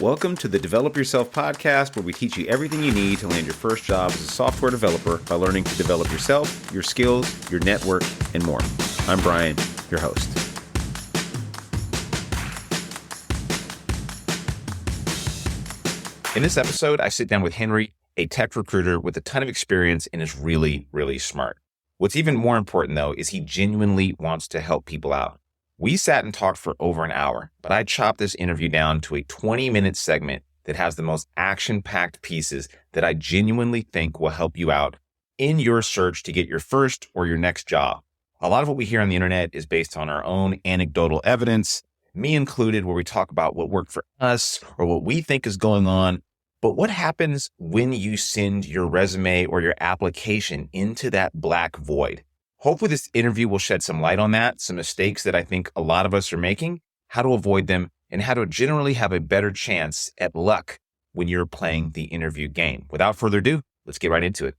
Welcome to the Develop Yourself podcast, where we teach you everything you need to land your first job as a software developer by learning to develop yourself, your skills, your network, and more. I'm Brian, your host. In this episode, I sit down with Henry, a tech recruiter with a ton of experience and is really, really smart. What's even more important, though, is he genuinely wants to help people out. We sat and talked for over an hour, but I chopped this interview down to a 20-minute segment that has the most action-packed pieces that I genuinely think will help you out in your search to get your first or your next job. A lot of what we hear on the internet is based on our own anecdotal evidence, me included, where we talk about what worked for us or what we think is going on. But what happens when you send your resume or your application into that black void? Hopefully this interview will shed some light on that, some mistakes that I think a lot of us are making, how to avoid them, and how to generally have a better chance at luck when you're playing the interview game. Without further ado, let's get right into it.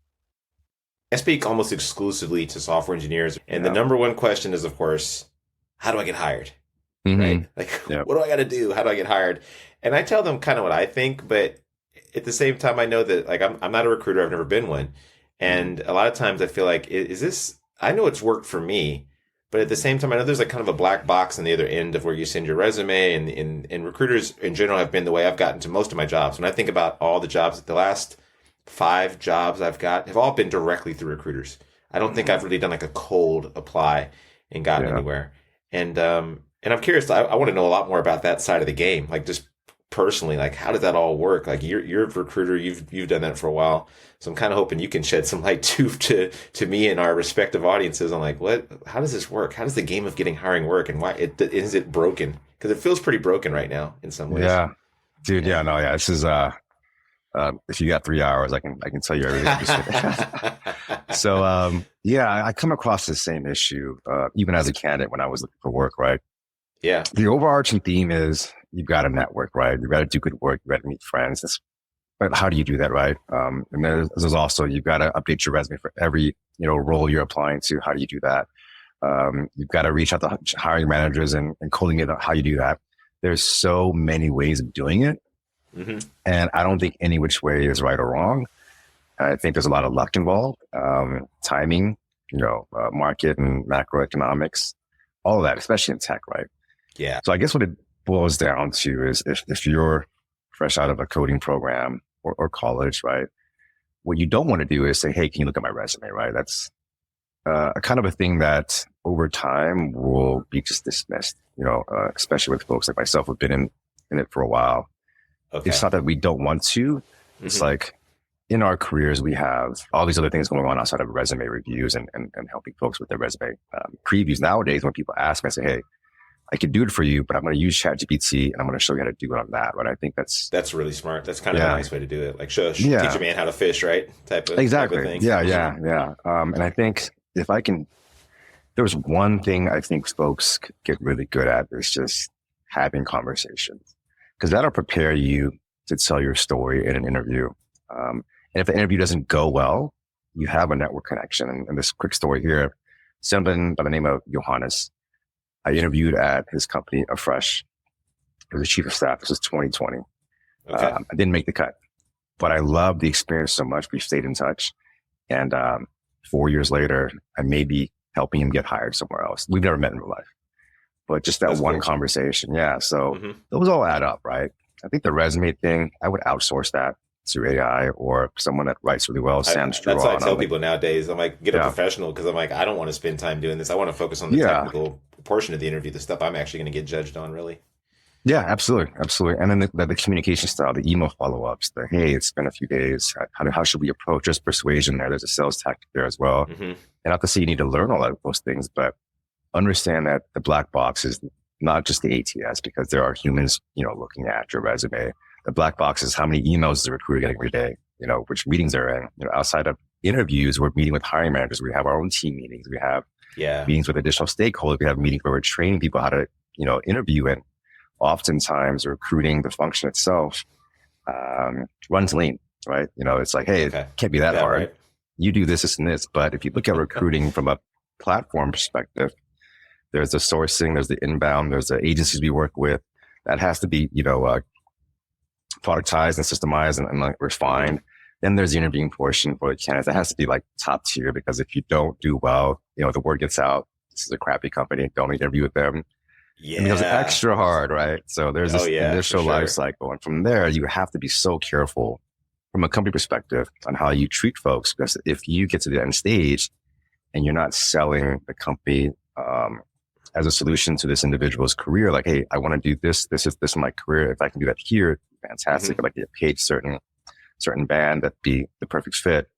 I speak almost exclusively to software engineers, and the number one question is, of course, how do I get hired? Right? Like, what do I got to do? How do I get hired? And I tell them kind of what I think, but at the same time, I know that like I'm not a recruiter. I've never been one. And a lot of times I feel like, is this, I know it's worked for me, but at the same time, I know there's like kind of a black box on the other end of where you send your resume, and recruiters in general have been the way I've gotten to most of my jobs. When I think about all the jobs, the last 5 jobs I've got have all been directly through recruiters. I don't think I've really done like a cold apply and gotten anywhere. And I'm curious, I want to know a lot more about that side of the game. Like just personally, like how does that all work? Like you're a recruiter, you've done that for a while, so I'm kind of hoping you can shed some light to me and our respective audiences on like how does this work? How does the game of getting hiring work, and why is it broken? Because it feels pretty broken right now in some ways. Yeah, dude. Yeah. This is if you got 3 hours, I can tell you everything. So I come across the same issue even as a candidate when I was looking for work. Right. Yeah. The overarching theme is you've got to network, right? You've got to do good work. You've got to meet friends. But how do you do that, right? And there's also, you've got to update your resume for every, role you're applying to. How do you do that? You've got to reach out to hiring managers and calling it how you do that. There's so many ways of doing it. Mm-hmm. And I don't think any which way is right or wrong. I think there's a lot of luck involved, timing, market and macroeconomics, all of that, especially in tech, right? Yeah. So I guess what it boils down to is if you're fresh out of a coding program or college, right? What you don't want to do is say, hey, can you look at my resume, right? That's a kind of a thing that over time will be just dismissed, especially with folks like myself who've been in it for a while. Okay. It's not that we don't want to. Mm-hmm. It's like in our careers, we have all these other things going on outside of resume reviews and helping folks with their resume previews. Nowadays, when people ask me, I say, hey, I can do it for you, but I'm going to use ChatGPT and I'm going to show you how to do it on that. Right? I think that's really smart. That's kind of a nice way to do it. Like teach a man how to fish, right? Type of thing. Yeah. And I think there was one thing I think folks get really good at is just having conversations, because that'll prepare you to tell your story in an interview. And if the interview doesn't go well, you have a network connection. And this quick story here, someone by the name of Johannes, I interviewed at his company, Afresh. He was the chief of staff. This was 2020. Okay. I didn't make the cut, but I loved the experience so much. We stayed in touch. And 4 years later, I may be helping him get hired somewhere else. We've never met in real life, but just that's one conversation. Yeah. So those all add up, right? I think the resume thing, I would outsource that to AI or someone that writes really well. That's what I tell people nowadays. I'm like, get a professional, because I'm like, I don't want to spend time doing this. I want to focus on the technical portion of the interview, the stuff I'm actually going to get judged on, really. Yeah, absolutely. And then the communication style, the email follow-ups, hey, it's been a few days. How should we approach this persuasion there? There's a sales tactic there as well. Mm-hmm. And not to say you need to learn all of those things, but understand that the black box is not just the ATS, because there are humans, looking at your resume. The black box is how many emails is the recruiter getting every day, which meetings they're in. Outside of interviews, we're meeting with hiring managers. We have our own team meetings. We have meetings with additional stakeholders. We have meetings where we're training people how to, interview. And oftentimes recruiting, the function itself, runs lean, right? It's like, hey, it can't be that hard. Right. You do this, and this. But if you look at recruiting from a platform perspective, there's the sourcing, there's the inbound, there's the agencies we work with. That has to be, productized and systemized and like refined. Then there's the interviewing portion for the candidates. That has to be like top tier, because if you don't do well, the word gets out, this is a crappy company, don't interview with them. Yeah. It becomes extra hard, right? So there's this initial sure. life cycle. And from there, you have to be so careful from a company perspective on how you treat folks. Because if you get to the end stage and you're not selling the company as a solution to this individual's career, like, hey, I want to do this. This is my career. If I can do that here, fantastic. I'd like to get paid certain band, that'd be the perfect fit.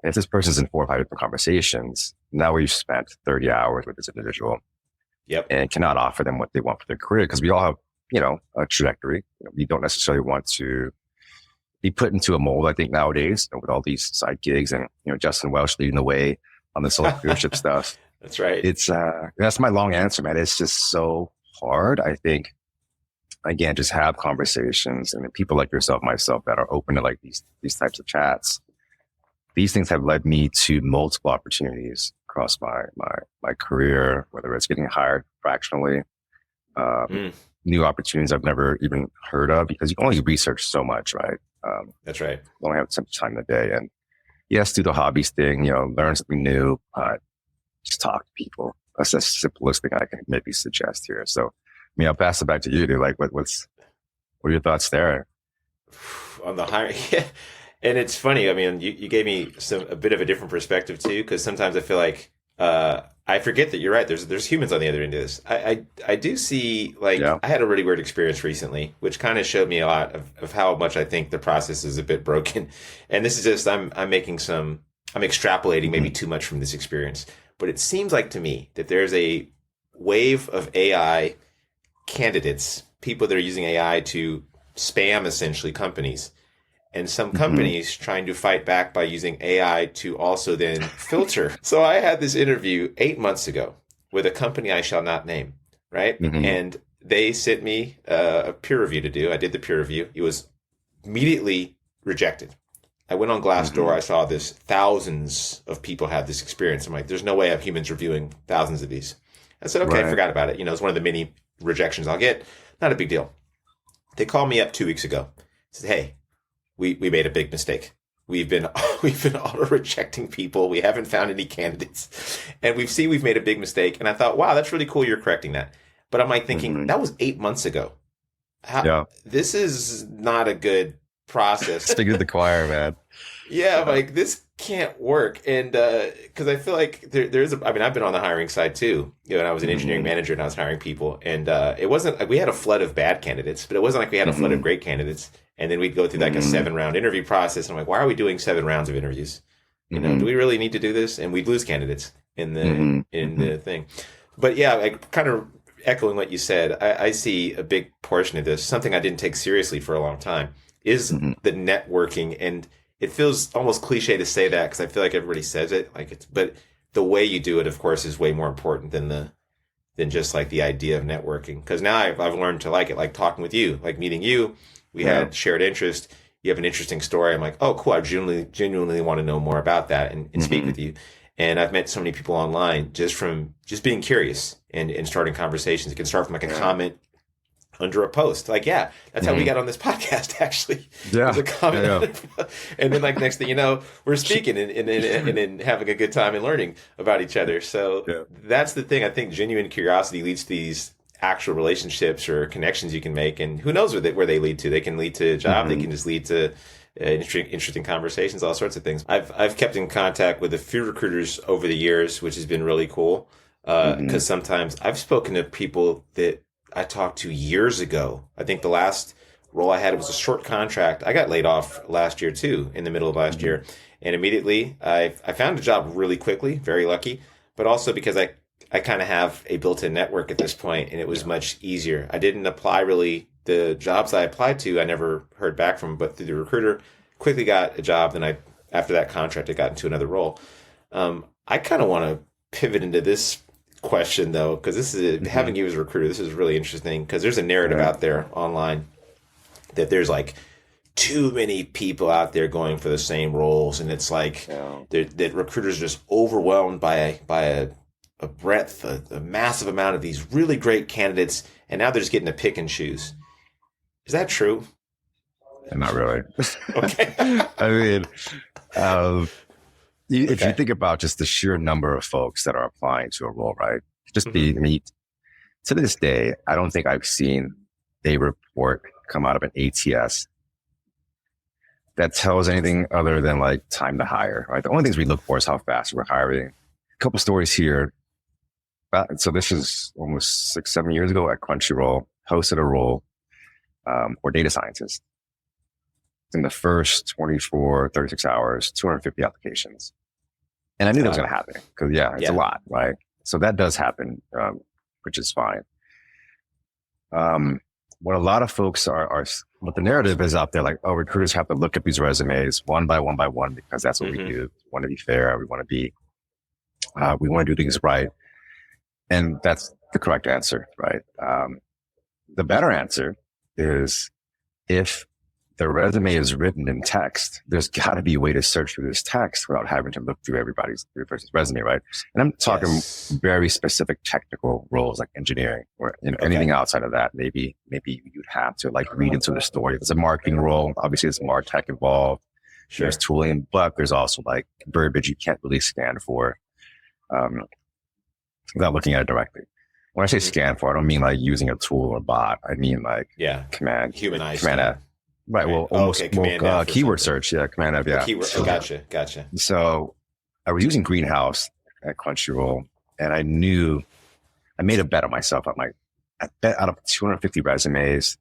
And if this person's in 4 or 5 different conversations, now we've spent 30 hours with this individual. Yep. And cannot offer them what they want for their career, because we all have, a trajectory. We don't necessarily want to be put into a mold, I think, nowadays, with all these side gigs and, Justin Welsh leading the way on this whole leadership stuff. That's right. It's, that's my long answer, man. It's just so hard. I think, again, just have conversations, and people like yourself, myself, that are open to like these types of chats. These things have led me to multiple opportunities across my career, whether it's getting hired fractionally, new opportunities I've never even heard of, because you can only research so much, right? That's right. You only have so much time in the day. And yes, do the hobbies thing, learn something new, just talk to people. That's the simplest thing I can maybe suggest here. So, I'll pass it back to you, dude. Like, what are your thoughts there? On the hiring? Yeah. And it's funny. I mean, you gave me a bit of a different perspective too, because sometimes I feel like I forget that you're right. There's humans on the other end of this. I do see, like, I had a really weird experience recently, which kind of showed me a lot of how much I think the process is a bit broken. And this is just I'm extrapolating maybe too much from this experience, but it seems like to me that there's a wave of AI candidates, people that are using AI to spam essentially companies. And some companies trying to fight back by using AI to also then filter. So I had this interview 8 months ago with a company I shall not name, right? And they sent me a peer review to do. I did the peer review. It was immediately rejected. I went on Glassdoor. I saw this. Thousands of people had this experience. I'm like, there's no way I have humans reviewing thousands of these. I said, okay, I forgot about it. It's one of the many rejections I'll get. Not a big deal. They called me up 2 weeks ago. Said, hey, we made a big mistake. We've been auto rejecting people. We haven't found any candidates, and we've made a big mistake. And I thought, wow, that's really cool. You're correcting that. But I'm like thinking that was 8 months ago. This is not a good process. Speaking of the choir, man. Yeah, like this can't work. And because I feel like there's I've been on the hiring side too. And I was an engineering manager and I was hiring people. And it wasn't like we had a flood of bad candidates, but it wasn't like we had a flood of great candidates. And then we'd go through like a 7-round interview process. And I'm like, why are we doing 7 rounds of interviews? Do we really need to do this? And we'd lose candidates in the thing. But yeah, like kind of echoing what you said, I see a big portion of this, something I didn't take seriously for a long time, is the networking. And it feels almost cliche to say that because I feel like everybody says it, but the way you do it, of course, is way more important than just like the idea of networking. Because now I've learned to like it, like talking with you, like meeting you. We had shared interest. You have an interesting story. I'm like, oh, cool. I genuinely want to know more about that and speak with you. And I've met so many people online just being curious and starting conversations. It can start from like a comment under a post. Like, that's how we got on this podcast, actually. Yeah. There's a comment. And then like next thing you know, we're speaking and then having a good time and learning about each other. So that's the thing. I think genuine curiosity leads to these actual relationships or connections you can make. And who knows where they lead to. They can lead to a job. They can just lead to interesting conversations, all sorts of things. I've kept in contact with a few recruiters over the years, which has been really cool. Because sometimes I've spoken to people that I talked to years ago. I think the last role I had was a short contract. I got laid off last year too, in the middle of last year. And immediately I found a job really quickly, very lucky, but also because I kind of have a built-in network at this point, and it was much easier. I didn't apply really the jobs I applied to. I never heard back from, but through the recruiter, quickly got a job. Then after that contract, I got into another role. I kind of want to pivot into this question though, because this is having you as a recruiter. This is really interesting because there's a narrative out there online that there's like too many people out there going for the same roles, and it's like that recruiters are just overwhelmed by a breadth, a massive amount of these really great candidates, and now they're just getting to pick and choose. Is that true? Not really. Okay. I mean, if you think about just the sheer number of folks that are applying to a role, right? Just I mean, to this day, I don't think I've seen a report come out of an ATS that tells anything other than like time to hire, right? The only things we look for is how fast we're hiring. A couple stories here. So this is almost 6-7 years ago at Crunchyroll, hosted a role for data scientists. In the first 24, 36 hours, 250 applications. And I knew that was going to happen because, it's a lot, right? So that does happen, which is fine. What a lot of folks are, what the narrative is out there, like, oh, recruiters have to look at these resumes one by one because that's what we do. We want to be fair. We want to do things right. And that's the correct answer, right? The better answer is if the resume is written in text, there's got to be a way to search through this text without having to look through every person's resume, right? And I'm talking very specific technical roles like engineering or anything outside of that. Maybe you'd have to like read into the story. If it's a marketing role, obviously there's more tech involved. Sure. There's tooling, but there's also like verbiage you can't really scan for without looking at it directly. When I say scan for, I don't mean like using a tool or bot. I mean like humanized. Command F. Right. Well, almost keyword search. Yeah. Command F. Yeah. Keyword. Gotcha. So I was using Greenhouse at Crunchyroll and I made a bet on myself. I'm like, I bet out of 250 resumes,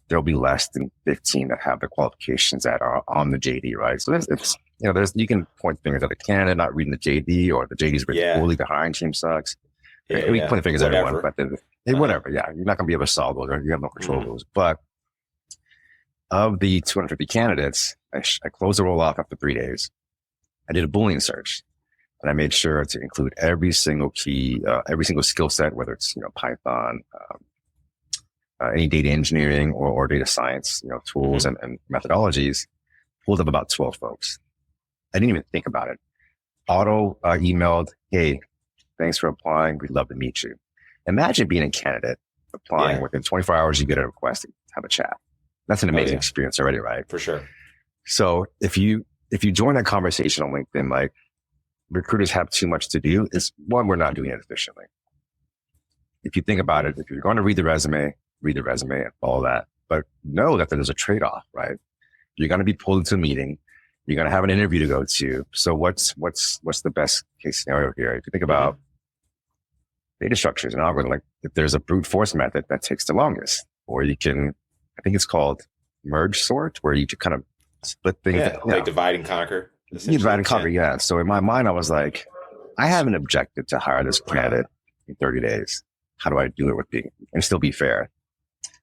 there'll be less than 15 that have the qualifications that are on the JD, right? So you can point fingers at the candidate not reading the JD or the JD's written poorly, the hiring team sucks. We point fingers at everyone, but whatever. Yeah. You're not going to be able to solve those or you have no control of those. But of the 250 candidates, I closed the roll off after 3 days. I did a Boolean search and I made sure to include every single key, every single skill set, whether it's, Python, any data engineering or data science, tools and methodologies, pulled up about 12 folks. I didn't even think about it. Auto emailed, hey, thanks for applying. We'd love to meet you. Imagine being a candidate applying within 24 hours, you get a request to have a chat. That's an amazing experience already, right? For sure. So if you join that conversation on LinkedIn, like recruiters have too much to do, is one, we're not doing it efficiently. If you think about it, if you're going to read the resume and all that, but know that there's a trade-off, right? You're going to be pulled into a meeting. You're going to have an interview to go to. So what's the best case scenario here? If you think about data structures and algorithm, like if there's a brute force method that takes the longest, or you can, I think it's called merge sort, where you can kind of split things. Like divide and conquer. Divide and conquer, yeah. So in my mind, I was like, I haven't objected to hire this candidate in 30 days. How do I do it and still be fair?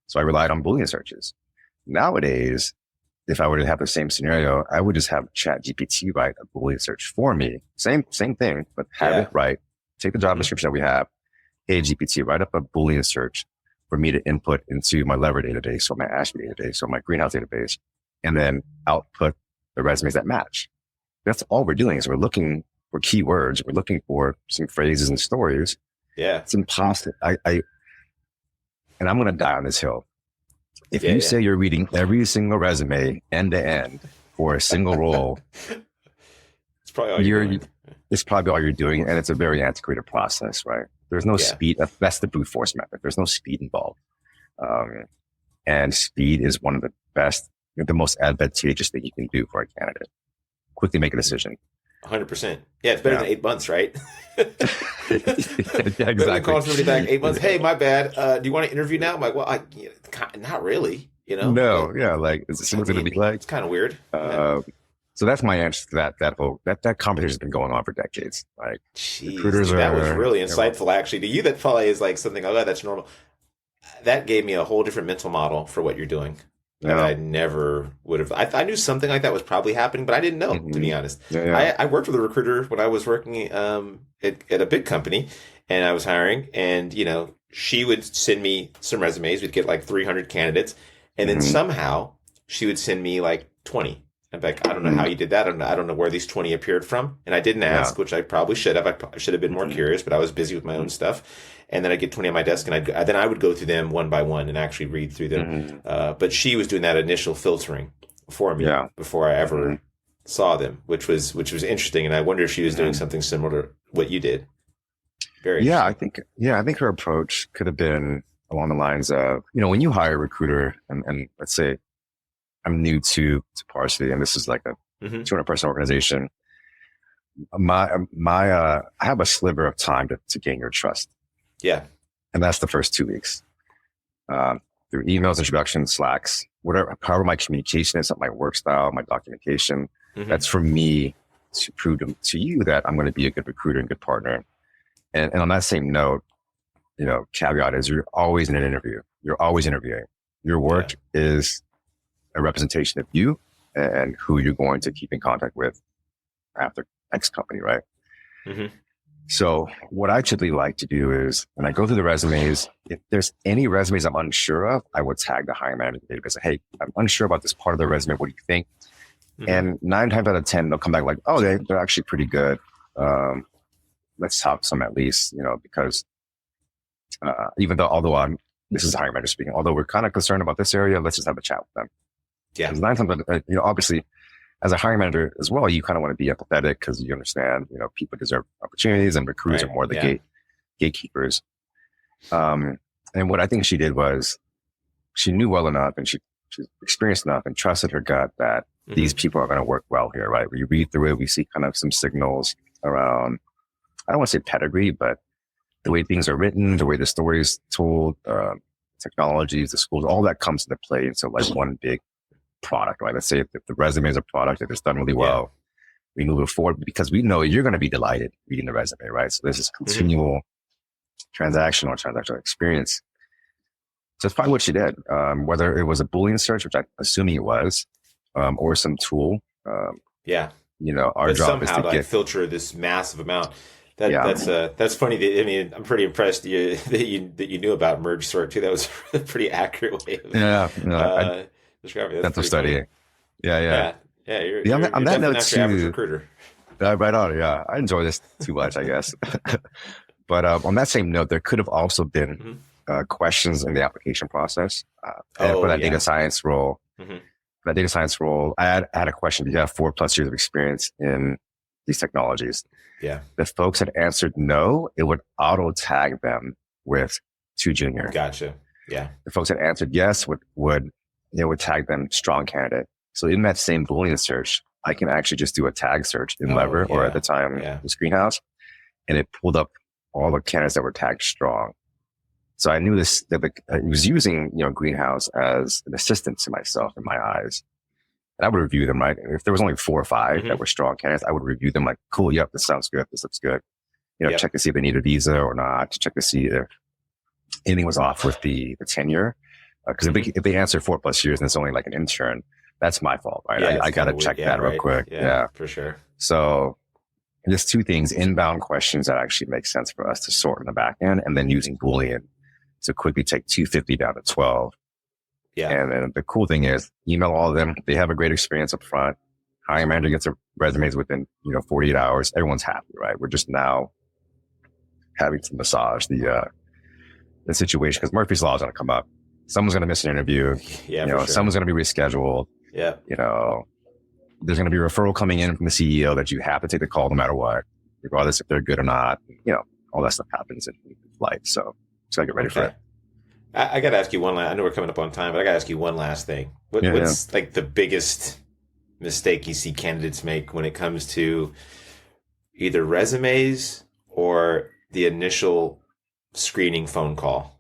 So I relied on Boolean searches. Nowadays, if I were to have the same scenario, I would just have ChatGPT write a Boolean search for me. Same thing, but have it right. Take the job description that we have. Hey, GPT, write up a Boolean search for me to input into my Lever database or my Ashby database or my Greenhouse database, and then output the resumes that match. That's all we're doing is we're looking for keywords. We're looking for some phrases and stories. Yeah. It's impossible. And I'm going to die on this hill. If you say you're reading every single resume end to end for a single role, it's probably all you're doing. It's probably all you're doing. And it's a very antiquated process, right? There's no speed. That's the brute force method. There's no speed involved. And speed is one of the best, the most advantageous thing you can do for a candidate. Quickly make a decision. 100%. Yeah, it's better than 8 months, right? Exactly. Call somebody back 8 months. Hey, my bad. Do you want to interview now? I'm like, well, not really. No, like it's going to be like. It's kind of weird. So that's my answer to that conversation has been going on for decades. Like, recruiters that was really insightful, actually. To you, that probably is like something. Oh, that's normal. That gave me a whole different mental model for what you're doing. Yeah. I never would have. I knew something like that was probably happening, but I didn't know, to be honest. I worked with a recruiter when I was working at a big company, and I was hiring, and she would send me some resumes. We'd get like 300 candidates, and then somehow she would send me like 20. I'm like, I don't know how you did that. I don't know where these 20 appeared from. And I didn't ask, which I probably should have. I should have been more curious, but I was busy with my own stuff. And then I'd get 20 on my desk, and then I would go through them one by one and actually read through them. But she was doing that initial filtering for me before I ever saw them, which was interesting. And I wonder if she was doing something similar to what you did. Very I think her approach could have been along the lines of, when you hire a recruiter and let's say I'm new to Parsity and this is like a 200 person organization, I have a sliver of time to gain your trust. Yeah. And that's the first 2 weeks. Through emails, introductions, Slacks, however my communication is, my work style, my documentation, that's for me to prove to you that I'm going to be a good recruiter and good partner. And on that same note, caveat is you're always in an interview. You're always interviewing. Your work is a representation of you and who you're going to keep in contact with after X company, right? So what I typically like to do is when I go through the resumes, if there's any resumes I'm unsure of, I will tag the hiring manager in the database. Hey, I'm unsure about this part of the resume. What do you think? And 9 times out of 10, they'll come back like, oh, they're actually pretty good. Let's talk some at least, because although this is the hiring manager speaking, although we're kind of concerned about this area, let's just have a chat with them. Yeah. 9 times, obviously, as a hiring manager as well, you kind of want to be empathetic because you understand, people deserve opportunities and recruiters are more the gatekeepers. And what I think she did was she knew well enough and she's experienced enough and trusted her gut that these people are going to work well here, right? We read through it, we see kind of some signals around, I don't want to say pedigree, but the way things are written, the way the story is told, technologies, the schools, all that comes into play into like one big product, right? Let's say if the resume is a product that is done really well, we move it forward because we know you're going to be delighted reading the resume, right? So there's this continual transactional experience. So that's probably what she did. Whether it was a Boolean search, which I'm assuming it was, or some tool. Our but job is to like filter this massive amount. That's funny. I'm pretty impressed that you knew about merge sort too. That was a pretty accurate way of describing it. Dental study. Yeah. You're on that note not your average recruiter. Right on. Yeah, I enjoy this too much, I guess. But on that same note, there could have also been questions in the application process for that data science role. For that data science role, I had a question. Do you have 4+ years of experience in these technologies? Yeah. If folks had answered no, it would auto tag them with too junior. Gotcha. Yeah. If folks had answered yes, they would tag them strong candidate. So in that same Boolean search, I can actually just do a tag search in Lever or at the time the Greenhouse, and it pulled up all the candidates that were tagged strong. So I knew that it was using Greenhouse as an assistant to myself in my eyes. And I would review them, right? If there was only 4 or 5 that were strong candidates, I would review them like, cool, yep, this sounds good. This looks good. Check to see if they need a visa or not, to check to see if anything was off with the tenure. Because if they answer 4+ years and it's only like an intern, that's my fault, right? I got to check that real quick. Yeah, for sure. So just 2 things, inbound questions that actually make sense for us to sort in the back end, and then using Boolean to quickly take 250 down to 12. Yeah. And then the cool thing is email all of them. They have a great experience up front. Hiring manager gets their resumes within, 48 hours. Everyone's happy, right? We're just now having to massage the situation because Murphy's Law is going to come up. Someone's going to miss an interview. Someone's going to be rescheduled. Yeah. There's going to be a referral coming in from the CEO that you have to take the call no matter what, regardless if they're good or not. All that stuff happens in life. So I get ready for it. I got to ask you one last, I know we're coming up on time, but I got to ask you one last thing. What's like the biggest mistake you see candidates make when it comes to either resumes or the initial screening phone call?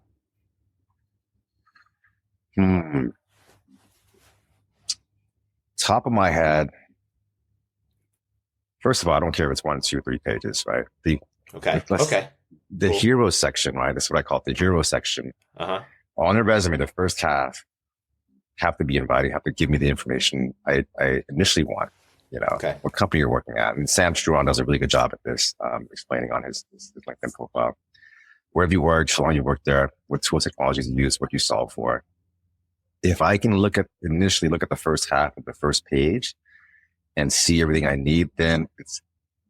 Top of my head. First of all, I don't care if it's 1, 2, 3 pages, right? The hero section, right? That's what I call it, the hero section. On a resume, the first half have to be inviting, have to give me the information I initially want, what company you're working at. And Sam Struan does a really good job at this, explaining on his LinkedIn profile. Where have you worked, how long you worked there, what tools, technologies you use, what you solve for. If I can initially look at the first half of the first page, and see everything I need, then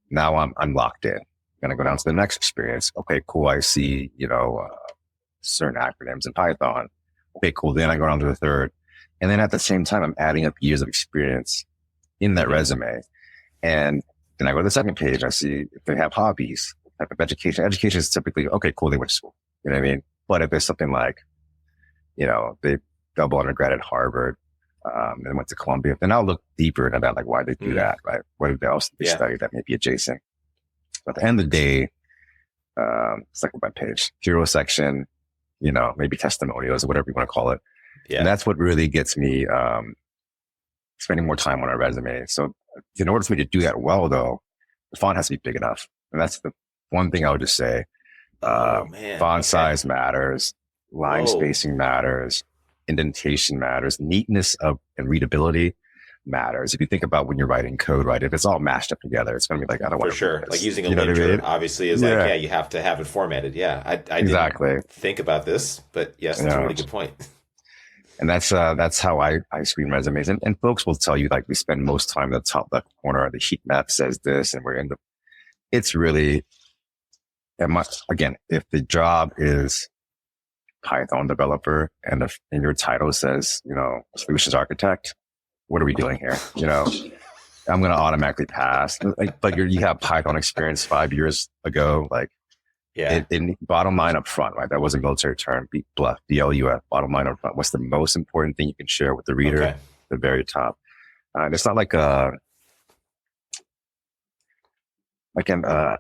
now I'm locked in. I'm going to go down to the next experience. Okay, cool. I see, certain acronyms in Python. Okay, cool. Then I go down to the third. And then at the same time, I'm adding up years of experience in that resume. And then I go to the second page. I see if they have hobbies, type of education. Education is typically, okay, cool. They went to school. You know what I mean? But if there's something like, they double undergrad at Harvard, and went to Columbia, then I'll look deeper into that, like why they do that, right? What else did they study that may be adjacent? But at the end of the day, second web page, hero section, maybe testimonials or whatever you want to call it. Yeah. And that's what really gets me spending more time on a resume. So in order for me to do that well, though, the font has to be big enough. And that's the one thing I would just say. Font size matters. Line spacing matters. Indentation matters. Neatness and readability matters. If you think about when you're writing code, right? If it's all mashed up together, it's going to be like, I don't want to. For sure. Like using a linter obviously is you have to have it formatted. Yeah. I didn't think about this, but yes, that's a really good point. And that's how I screen resumes. And folks will tell you, like, we spend most time at the top left corner. The heat map says this, and it's really, again, if the job is Python developer and your title says, solutions architect, what are we doing here? I'm going to automatically pass. But you have Python experience 5 years ago, bottom line up front, right? That was a military term, BLUF, bottom line up front. What's the most important thing you can share with the reader at the very top? And it's not like an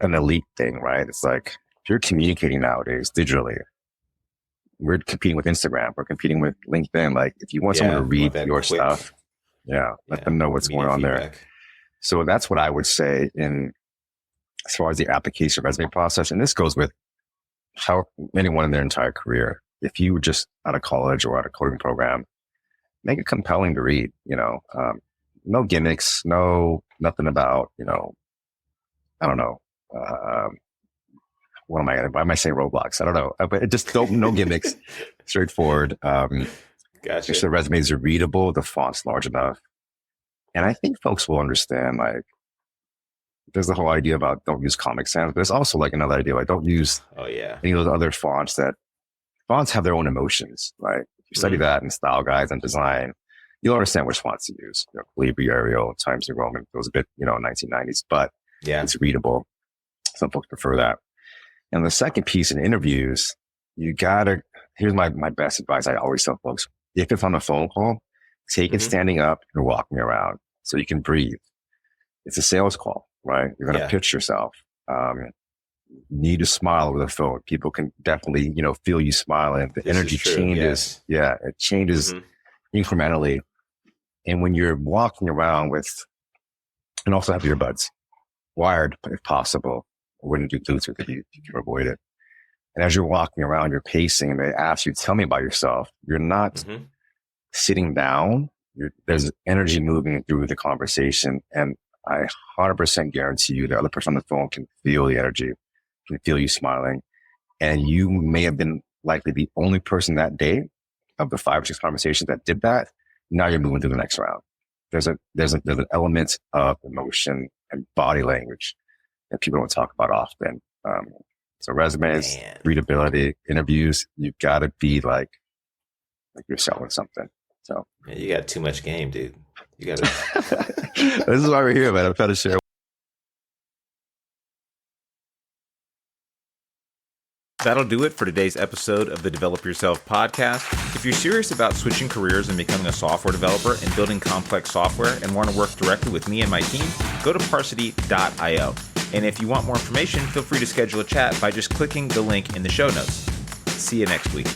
elite thing, right? It's like, if you're communicating nowadays digitally, we're competing with Instagram, we're competing with LinkedIn. Like, if you want someone to read your stuff, let them know what's going on there. So that's what I would say as far as the application resume process. And this goes with how anyone in their entire career. If you were just out of college or out of coding program, make it compelling to read, no gimmicks, nothing about, I don't know, why am I saying Roblox? I don't know, but just no gimmicks, straightforward. Gotcha. Make sure the resumes are readable, the font's large enough. And I think folks will understand, like, there's the whole idea about don't use Comic Sans, but there's also like another idea, like don't use any of those other fonts have their own emotions, right? If you study that in style guides and design, you'll understand which fonts to use. Calibri, Arial, Times New Roman, it was a bit, 1990s, but it's readable. Some folks prefer that. And the second piece in interviews, here's my best advice. I always tell folks, if it's on a phone call, take it standing up and walking around so you can breathe. It's a sales call, right? You're going to pitch yourself. Need to smile over the phone. People can definitely, feel you smiling. The energy changes. Yes. It changes incrementally. And when you're walking around and also have earbuds wired if possible. I wouldn't do Bluetooth if you can avoid it. And as you're walking around, you're pacing, and they ask you, tell me about yourself. You're not sitting down. There's energy moving through the conversation. And I 100% guarantee you the other person on the phone can feel the energy, can feel you smiling. And you may have been likely the only person that day of the 5 or 6 conversations that did that. Now you're moving to the next round. There's an element of emotion and body language that people don't talk about often. So resumes, readability, interviews, you've got to be like you're selling something. So you got too much game, dude. You got to. This is why we're here, man. I'm trying to share. That'll do it for today's episode of the Develop Yourself podcast. If you're serious about switching careers and becoming a software developer and building complex software and want to work directly with me and my team, go to Parsity.io. And if you want more information, feel free to schedule a chat by just clicking the link in the show notes. See you next week.